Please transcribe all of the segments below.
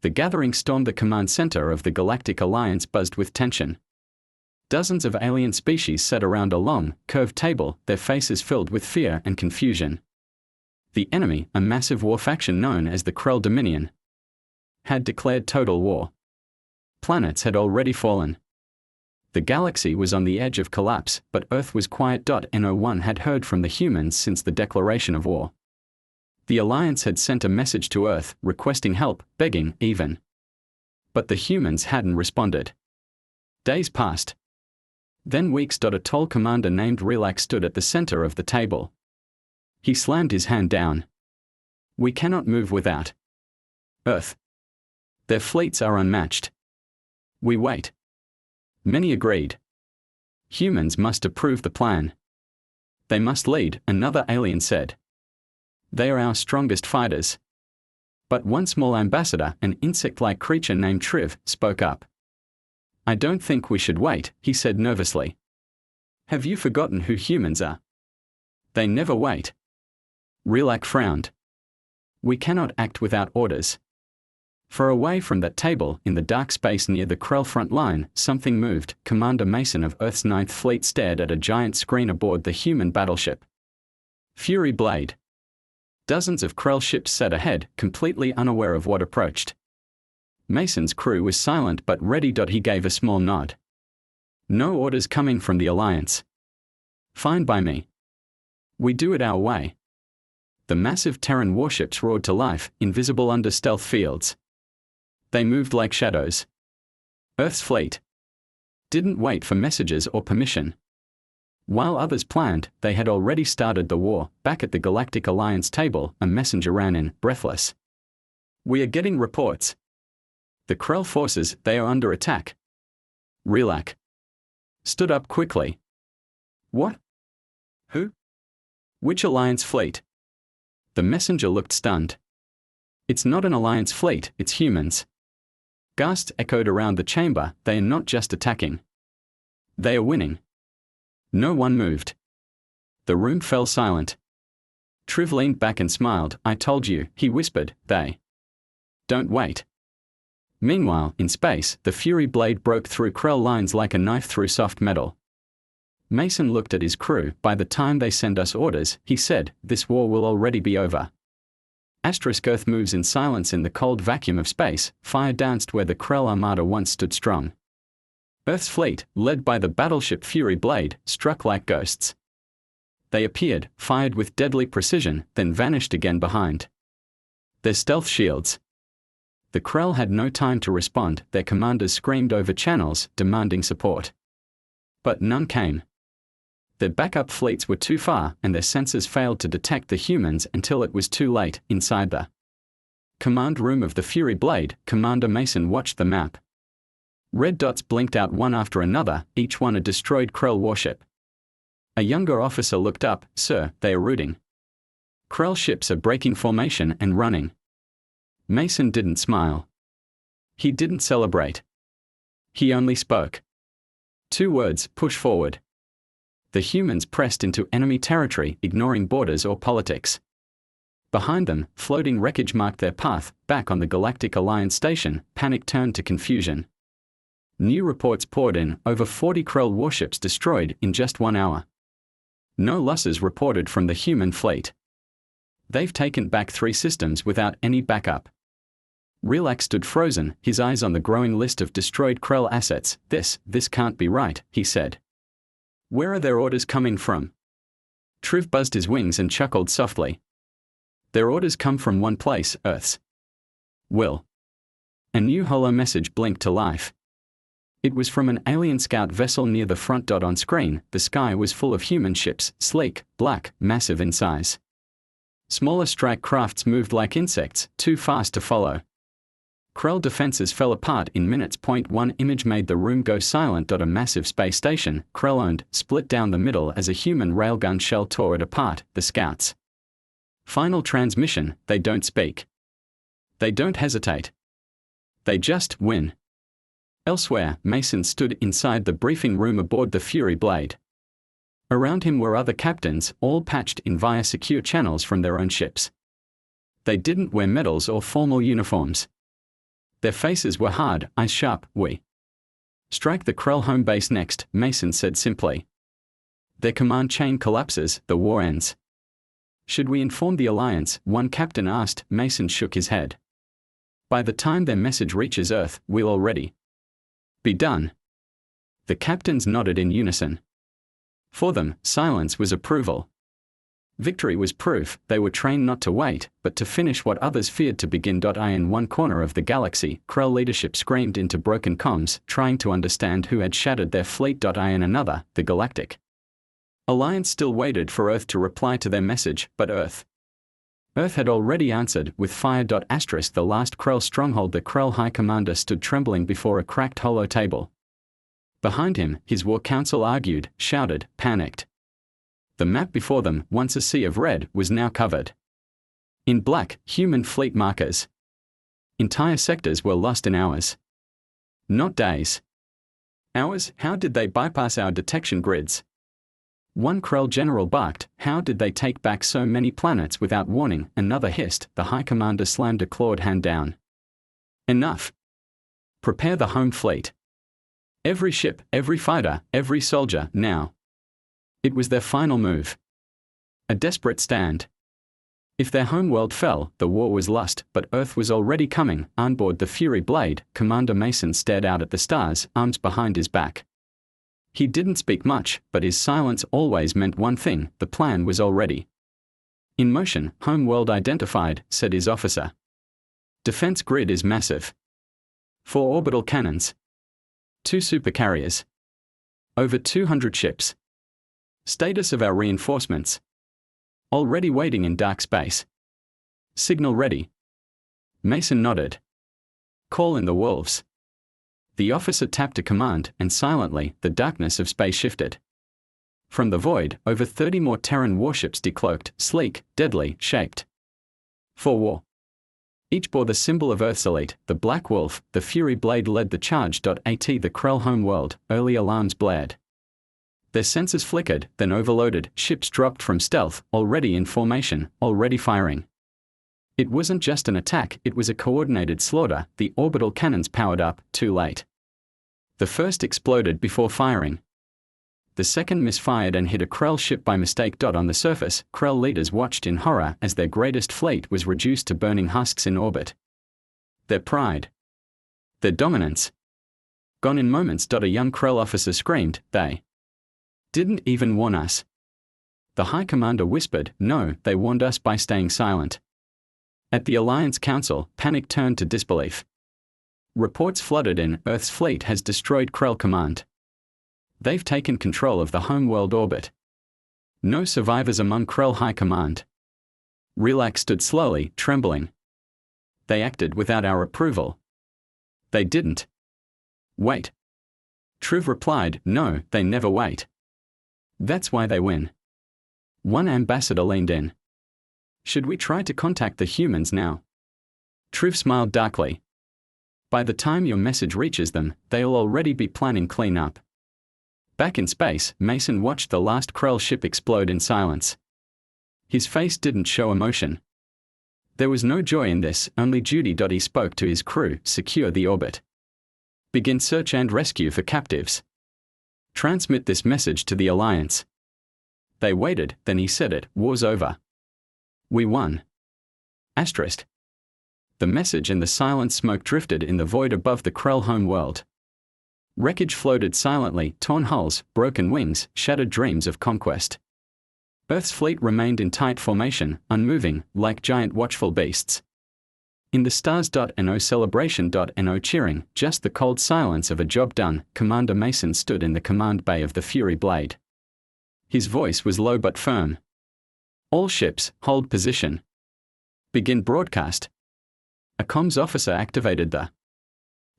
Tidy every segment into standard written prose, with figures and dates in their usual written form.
The gathering stormed the command center of the Galactic Alliance buzzed with tension. Dozens of alien species sat around a long, curved table, their faces filled with fear and confusion. The enemy, a massive war faction known as the Krell Dominion, had declared total war. Planets had already fallen. The galaxy was on the edge of collapse, but Earth was quiet. No one had heard from the humans since the declaration of war. The Alliance had sent a message to Earth, requesting help, begging, even. But the humans hadn't responded. Days passed. Then weeks. A tall commander named Relax stood at the center of the table. He slammed his hand down. We cannot move without Earth. Their fleets are unmatched. We wait. Many agreed. Humans must approve the plan. They must lead, another alien said. They are our strongest fighters. But one small ambassador, an insect-like creature named Triv, spoke up. I don't think we should wait, he said nervously. Have you forgotten who humans are? They never wait. Relax frowned. We cannot act without orders. Far away from that table, in the dark space near the Krell front line, something moved. Commander Mason of Earth's 9th Fleet stared at a giant screen aboard the human battleship. Fury Blade. Dozens of Krell ships sat ahead, completely unaware of what approached. Mason's crew was silent but ready. He gave a small nod. No orders coming from the Alliance. Fine by me. We do it our way. The massive Terran warships roared to life, invisible under stealth fields. They moved like shadows. Earth's fleet didn't wait for messages or permission. While others planned, they had already started the war. Back at the Galactic Alliance table, a messenger ran in, breathless. We are getting reports. The Krell forces, they are under attack. Relax stood up quickly. What? Who? Which Alliance fleet? The messenger looked stunned. It's not an Alliance fleet, it's humans. Gasps echoed around the chamber. They are not just attacking. They are winning. No one moved. The room fell silent. Triv leaned back and smiled. I told you, he whispered, they don't wait. Meanwhile, in space, the Fury Blade broke through Krell lines like a knife through soft metal. Mason looked at his crew. By the time they send us orders, he said, this war will already be over. Earth moves in silence in the cold vacuum of space. Fire danced where the Krell Armada once stood strong. Earth's fleet, led by the battleship Fury Blade, struck like ghosts. They appeared, fired with deadly precision, then vanished again behind their stealth shields. The Krell had no time to respond. Their commanders screamed over channels, demanding support. But none came. Their backup fleets were too far, and their sensors failed to detect the humans until it was too late. Inside the command room of the Fury Blade, Commander Mason watched the map. Red dots blinked out one after another, each one a destroyed Krell warship. A younger officer looked up. Sir, they are rooting. Krell ships are breaking formation and running. Mason didn't smile. He didn't celebrate. He only spoke. 2 words, push forward. The humans pressed into enemy territory, ignoring borders or politics. Behind them, floating wreckage marked their path. Back on the Galactic Alliance station, panic turned to confusion. New reports poured in, over 40 Krell warships destroyed in just 1 hour. No losses reported from the human fleet. They've taken back 3 systems without any backup. Relax stood frozen, his eyes on the growing list of destroyed Krell assets. This can't be right, he said. Where are their orders coming from? Triv buzzed his wings and chuckled softly. Their orders come from one place, Earth's will. A new holo message blinked to life. It was from an alien scout vessel near the front. On screen, the sky was full of human ships, sleek, black, massive in size. Smaller strike crafts moved like insects, too fast to follow. Krell defenses fell apart in minutes. One image made the room go silent. A massive space station, Krell-owned, split down the middle as a human railgun shell tore it apart. The scouts. Final transmission, they don't speak. They don't hesitate. They just win. Elsewhere, Mason stood inside the briefing room aboard the Fury Blade. Around him were other captains, all patched in via secure channels from their own ships. They didn't wear medals or formal uniforms. Their faces were hard, eyes sharp. We strike the Krell home base next, Mason said simply. Their command chain collapses, the war ends. Should we inform the Alliance? One captain asked. Mason shook his head. By the time their message reaches Earth, we'll already be done. The captains nodded in unison. For them, silence was approval. Victory was proof. They were trained not to wait, but to finish what others feared to begin. In one corner of the galaxy, Krell leadership screamed into broken comms, trying to understand who had shattered their fleet. In another, the Galactic Alliance still waited for Earth to reply to their message, but Earth had already answered, with fire. The last Krell stronghold. The Krell High Commander stood trembling before a cracked hollow table. Behind him, his war council argued, shouted, panicked. The map before them, once a sea of red, was now covered in black, human fleet markers. Entire sectors were lost in hours. Not days. Hours? How did they bypass our detection grids? One Krell general barked, how did they take back so many planets without warning? Another hissed. The High Commander slammed a clawed hand down. Enough. Prepare the home fleet. Every ship, every fighter, every soldier, now. It was their final move. A desperate stand. If their homeworld fell, the war was lost, but Earth was already coming. On board the Fury Blade, Commander Mason stared out at the stars, arms behind his back. He didn't speak much, but his silence always meant one thing: the plan was already in motion. Homeworld identified, said his officer. Defense grid is massive. 4 orbital cannons. 2 supercarriers. Over 200 ships. Status of our reinforcements. Already waiting in dark space. Signal ready. Mason nodded. Call in the wolves. The officer tapped a command, and silently, the darkness of space shifted. From the void, over 30 more Terran warships decloaked, sleek, deadly, shaped for war. Each bore the symbol of Earth's elite, the Black Wolf. The Fury Blade led the charge. The Krell homeworld, early alarms blared. Their sensors flickered, then overloaded. Ships dropped from stealth, already in formation, already firing. It wasn't just an attack, it was a coordinated slaughter. The orbital cannons powered up, too late. The first exploded before firing. The second misfired and hit a Krell ship by mistake. On the surface, Krell leaders watched in horror as their greatest fleet was reduced to burning husks in orbit. Their pride. Their dominance. Gone in moments. A young Krell officer screamed, they didn't even warn us. The High Commander whispered, no, they warned us by staying silent. At the Alliance Council, panic turned to disbelief. Reports flooded in. Earth's fleet has destroyed Krell Command. They've taken control of the homeworld orbit. No survivors among Krell High Command. Relax stood slowly, trembling. They acted without our approval. They didn't wait. Truve replied, no, they never wait. That's why they win. One ambassador leaned in. Should we try to contact the humans now? Truve smiled darkly. By the time your message reaches them, they'll already be planning cleanup. Back in space, Mason watched the last Krell ship explode in silence. His face didn't show emotion. There was no joy in this, only duty. He spoke to his crew, secure the orbit. Begin search and rescue for captives. Transmit this message to the Alliance. They waited, then he said it, war's over. We won. Asterisk. The message and the silent smoke drifted in the void above the Krell home world. Wreckage floated silently, torn hulls, broken wings, shattered dreams of conquest. Earth's fleet remained in tight formation, unmoving, like giant watchful beasts. In the stars.no celebration.no cheering, just the cold silence of a job done. Commander Mason stood in the command bay of the Fury Blade. His voice was low but firm. All ships, hold position. Begin broadcast. A comms officer activated the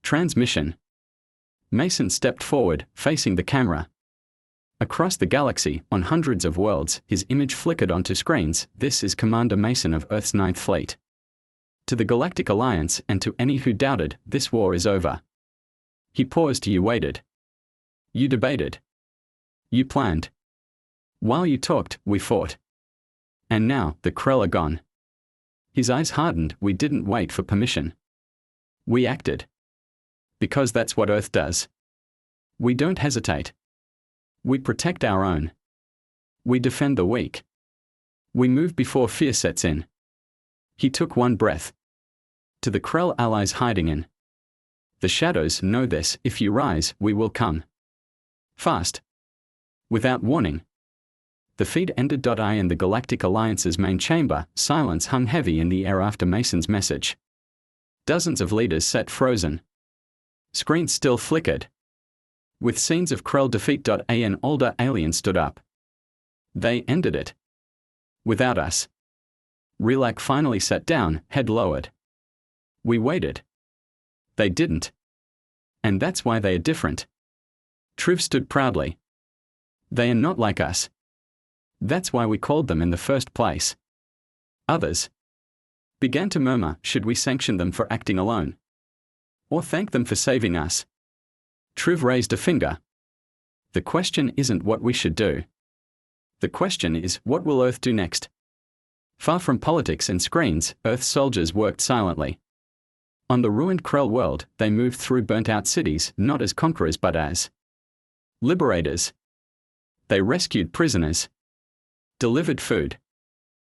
transmission. Mason stepped forward, facing the camera. Across the galaxy, on hundreds of worlds, his image flickered onto screens. This is Commander Mason of Earth's Ninth Fleet. To the Galactic Alliance, and to any who doubted, this war is over. He paused. You waited. You debated. You planned. While you talked, we fought. And now, the Krell are gone. His eyes hardened. We didn't wait for permission. We acted. Because that's what Earth does. We don't hesitate. We protect our own. We defend the weak. We move before fear sets in. He took one breath. To the Krell allies hiding in the shadows, know this: if you rise, we will come. Fast. Without warning. The feed ended. In the Galactic Alliance's main chamber, silence hung heavy in the air after Mason's message. Dozens of leaders sat frozen. Screens still flickered. With scenes of Krell defeat. An older alien stood up. They ended it. Without us. Relak finally sat down, head lowered. We waited. They didn't. And that's why they are different. Triv stood proudly. They are not like us. That's why we called them in the first place. Others began to murmur, should we sanction them for acting alone? Or thank them for saving us? Triv raised a finger. The question isn't what we should do. The question is, what will Earth do next? Far from politics and screens, Earth's soldiers worked silently. On the ruined Krell world, they moved through burnt-out cities, not as conquerors but as liberators. They rescued prisoners, delivered food,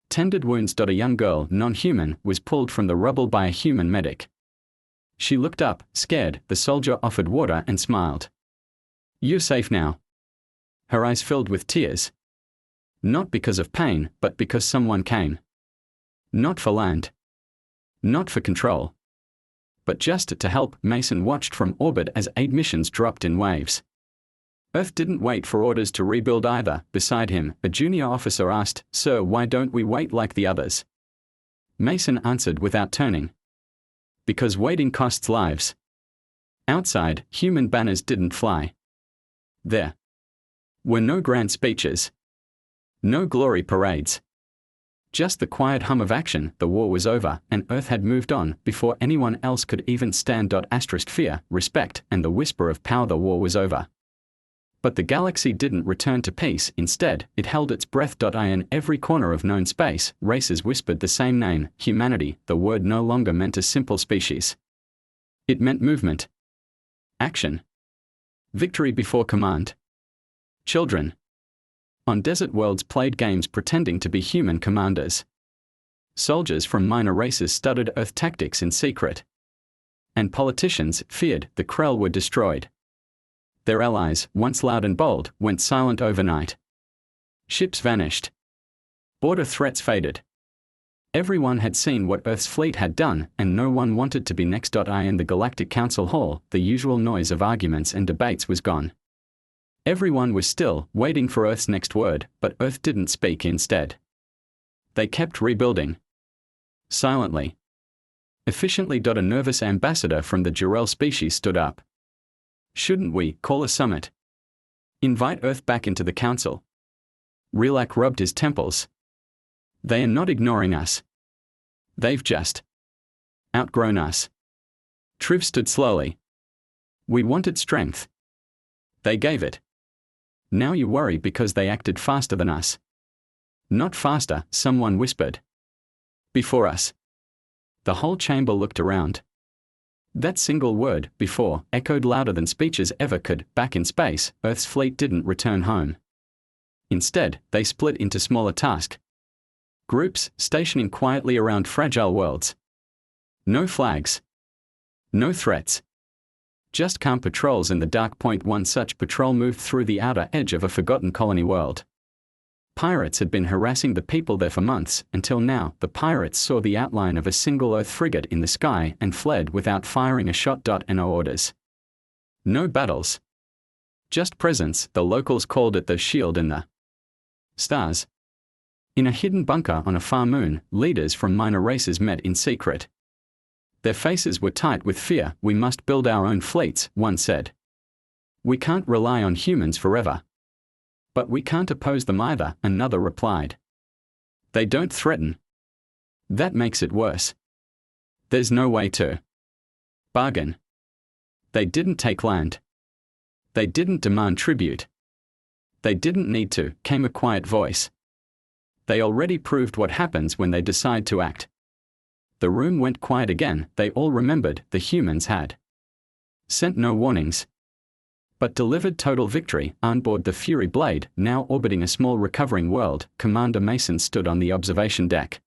tended wounds. A young girl, non-human, was pulled from the rubble by a human medic. She looked up, scared. The soldier offered water and smiled. You're safe now. Her eyes filled with tears. Not because of pain, but because someone came. Not for land. Not for control. But just to help. Mason watched from orbit as aid missions dropped in waves. Earth didn't wait for orders to rebuild either. Beside him, a junior officer asked, Sir, why don't we wait like the others? Mason answered without turning. Because waiting costs lives. Outside, human banners didn't fly. There were no grand speeches. No glory parades. Just the quiet hum of action. The war was over, and Earth had moved on before anyone else could even stand. Fear, respect, and the whisper of power. The war was over. But the galaxy didn't return to peace. Instead, it held its breath. In every corner of known space, races whispered the same name, humanity. The word no longer meant a simple species. It meant movement. Action. Victory before command. Children on desert worlds played games pretending to be human commanders. Soldiers from minor races studied Earth tactics in secret. And politicians feared the Krell were destroyed. Their allies, once loud and bold, went silent overnight. Ships vanished. Border threats faded. Everyone had seen what Earth's fleet had done, and no one wanted to be next. In the Galactic Council Hall, the usual noise of arguments and debates was gone. Everyone was still, waiting for Earth's next word, but Earth didn't speak instead. They kept rebuilding. Silently. Efficiently. A nervous ambassador from the Jirel species stood up. Shouldn't we call a summit? Invite Earth back into the council? Relak rubbed his temples. They are not ignoring us. They've just outgrown us. Triv stood slowly. We wanted strength. They gave it. Now you worry because they acted faster than us. Not faster, someone whispered. Before us. The whole chamber looked around. That single word, before, echoed louder than speeches ever could. Back in space, Earth's fleet didn't return home. Instead, they split into smaller task groups, stationing quietly around fragile worlds. No flags. No threats. Just calm patrols in the dark. One such patrol moved through the outer edge of a forgotten colony world. Pirates had been harassing the people there for months, until now the pirates saw the outline of a single Earth frigate in the sky and fled without firing a shot. No orders. No battles. Just presence. The locals called it the shield in the stars. In a hidden bunker on a far moon, leaders from minor races met in secret. Their faces were tight with fear. We must build our own fleets, one said. We can't rely on humans forever. But we can't oppose them either, another replied. They don't threaten. That makes it worse. There's no way to bargain. They didn't take land. They didn't demand tribute. They didn't need to, came a quiet voice. They already proved what happens when they decide to act. The room went quiet again. They all remembered the humans had sent no warnings, but delivered total victory. On board the Fury Blade, now orbiting a small recovering world, Commander Mason stood on the observation deck.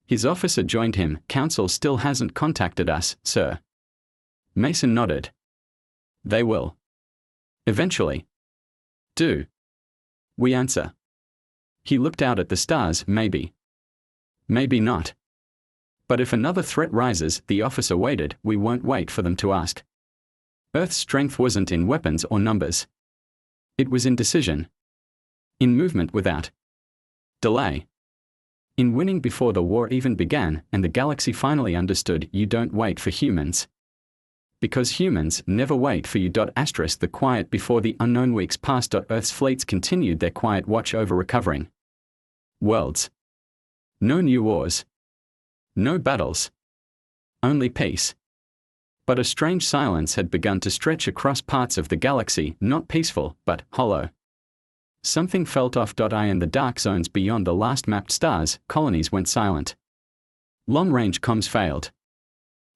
His officer joined him. Council still hasn't contacted us, sir. Mason nodded. They will. Eventually. Do we answer? He looked out at the stars. Maybe. Maybe not. But if another threat rises, the officer waited. We won't wait for them to ask. Earth's strength wasn't in weapons or numbers. It was in decision. In movement without delay. In winning before the war even began, and the galaxy finally understood you don't wait for humans. Because humans never wait for you. The quiet before the unknown weeks passed. Earth's fleets continued their quiet watch over recovering worlds. No new wars. No battles. Only peace. But a strange silence had begun to stretch across parts of the galaxy, not peaceful, but hollow. Something felt off. In the dark zones beyond the last mapped stars, colonies went silent. Long-range comms failed.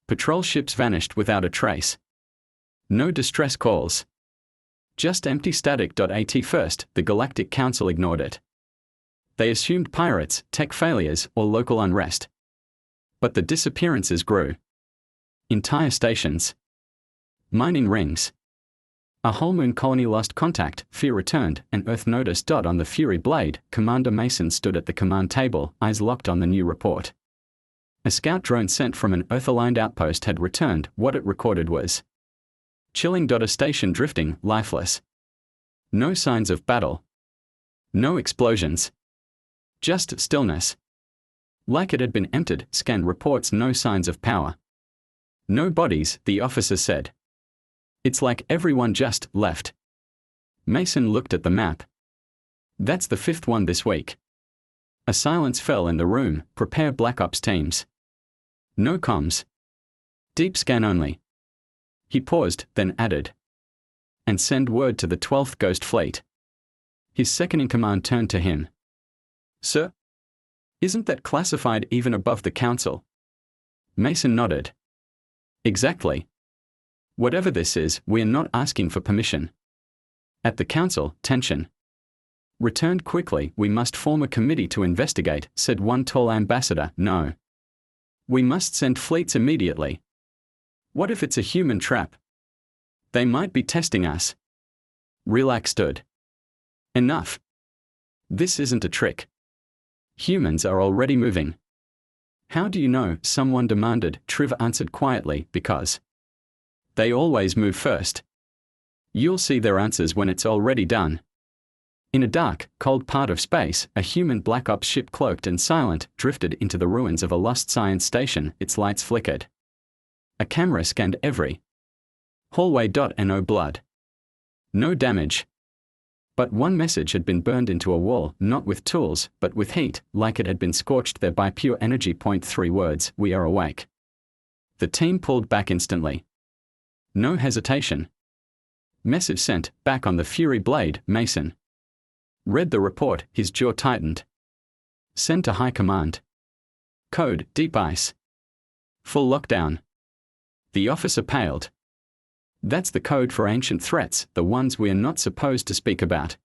Patrol ships vanished without a trace. No distress calls. Just empty static. At first, the Galactic Council ignored it. They assumed pirates, tech failures, or local unrest. But the disappearances grew. Entire stations. Mining rings. A whole moon colony lost contact. Fear returned, and Earth noticed. On the Fury Blade, Commander Mason stood at the command table, eyes locked on the new report. A scout drone sent from an Earth-aligned outpost had returned. What it recorded was chilling. A station drifting, lifeless. No signs of battle. No explosions. Just stillness. Like it had been emptied. Scan reports no signs of power. No bodies, the officer said. It's like everyone just left. Mason looked at the map. That's the 5th one this week. A silence fell in the room. Prepare Black Ops teams. No comms. Deep scan only. He paused, then added. And send word to the 12th Ghost Fleet. His second-in-command turned to him. Sir? Isn't that classified even above the Council? Mason nodded. Exactly. Whatever this is, we're not asking for permission. At the Council, tension returned quickly. We must form a committee to investigate, said one tall ambassador. No. We must send fleets immediately. What if it's a human trap? They might be testing us. Relax stood. Enough. This isn't a trick. Humans are already moving. How do you know? Someone demanded. Triv answered quietly, because they always move first. You'll see their answers when it's already done. In a dark, cold part of space, a human Black Ops ship cloaked and silent drifted into the ruins of a lost science station. Its lights flickered. A camera scanned every hallway. No blood. No damage. But one message had been burned into a wall, not with tools, but with heat, like it had been scorched there by pure energy. 3 words, we are awake. The team pulled back instantly. No hesitation. Message sent, back on the Fury Blade. Mason read the report, his jaw tightened. Send to High Command. Code, Deep Ice. Full lockdown. The officer paled. That's the code for ancient threats, the ones we're not supposed to speak about.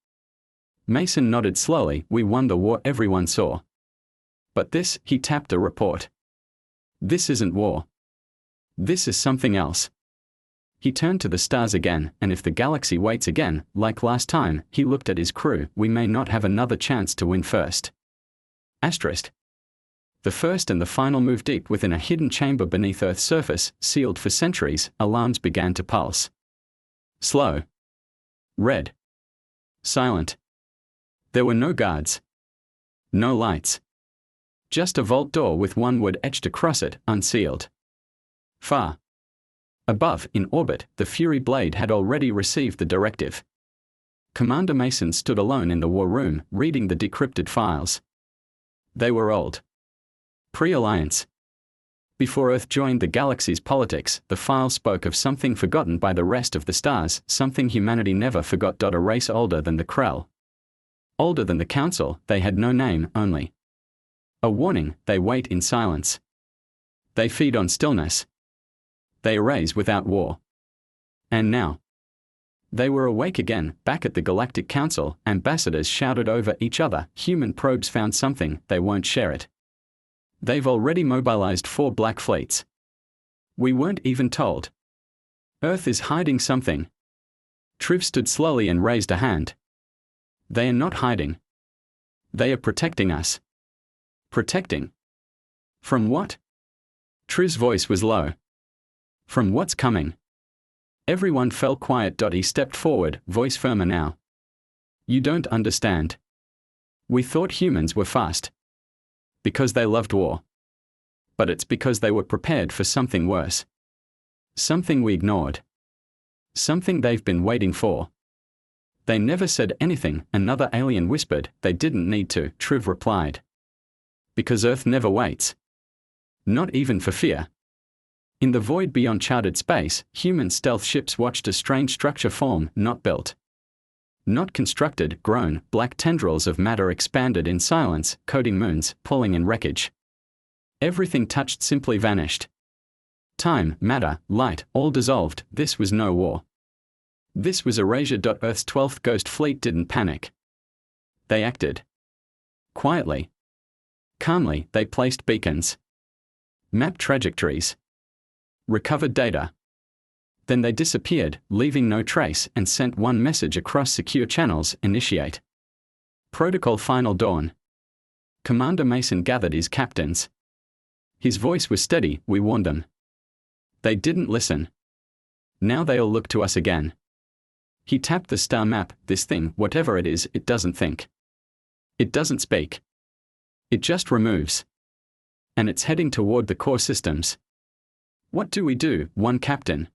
Mason nodded slowly. We won the war everyone saw. But this, he tapped a report. This isn't war. This is something else. He turned to the stars again, and if the galaxy waits again, like last time, he looked at his crew, we may not have another chance to win first. Asterisk. The first and the final move deep within a hidden chamber beneath Earth's surface, sealed for centuries. Alarms began to pulse. Slow. Red. Silent. There were no guards. No lights. Just a vault door with one word etched across it, unsealed. Far above, in orbit, the Fury Blade had already received the directive. Commander Mason stood alone in the war room, reading the decrypted files. They were old. Pre-alliance. Before Earth joined the galaxy's politics, the file spoke of something forgotten by the rest of the stars, something humanity never forgot. A race older than the Krell. Older than the Council, they had no name, only a warning. They wait in silence. They feed on stillness. They erase without war. And now, they were awake again, back at the Galactic Council. Ambassadors shouted over each other. Human probes found something, they won't share it. They've already mobilized 4 black fleets. We weren't even told. Earth is hiding something. Triv stood slowly and raised a hand. They are not hiding. They are protecting us. Protecting? From what? Triv's voice was low. From what's coming? Everyone fell quiet. He stepped forward, voice firmer now. You don't understand. We thought humans were fast. Because they loved war. But it's because they were prepared for something worse. Something we ignored. Something they've been waiting for. They never said anything, another alien whispered. They didn't need to, Triv replied. Because Earth never waits. Not even for fear. In the void beyond charted space, human stealth ships watched a strange structure form, not built. Not constructed, grown, black tendrils of matter expanded in silence, coating moons, pulling in wreckage. Everything touched simply vanished. Time, matter, light, all dissolved. This was no war. This was erasure. Earth's 12th Ghost Fleet didn't panic. They acted. Quietly. Calmly, they placed beacons. Mapped trajectories. Recovered data. Then they disappeared, leaving no trace, and sent one message across secure channels: initiate. Protocol Final Dawn. Commander Mason gathered his captains. His voice was steady. We warned them. They didn't listen. Now they all look to us again. He tapped the star map. This thing, whatever it is, it doesn't think. It doesn't speak. It just removes. And it's heading toward the core systems. What do we do? One captain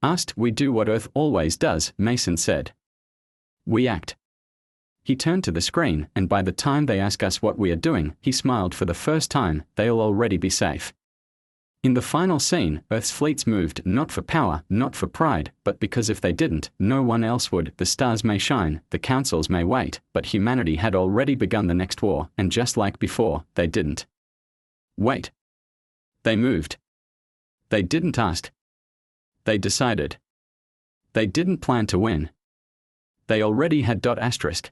asked. We do what Earth always does, Mason said. We act. He turned to the screen, and by the time they ask us what we are doing, he smiled for the first time. They'll already be safe. In the final scene, Earth's fleets moved, not for power, not for pride, but because if they didn't, no one else would. The stars may shine, the councils may wait, but humanity had already begun the next war, and just like before, they didn't wait. They moved. They didn't ask. They decided. They didn't plan to win. They already had. Asterisk.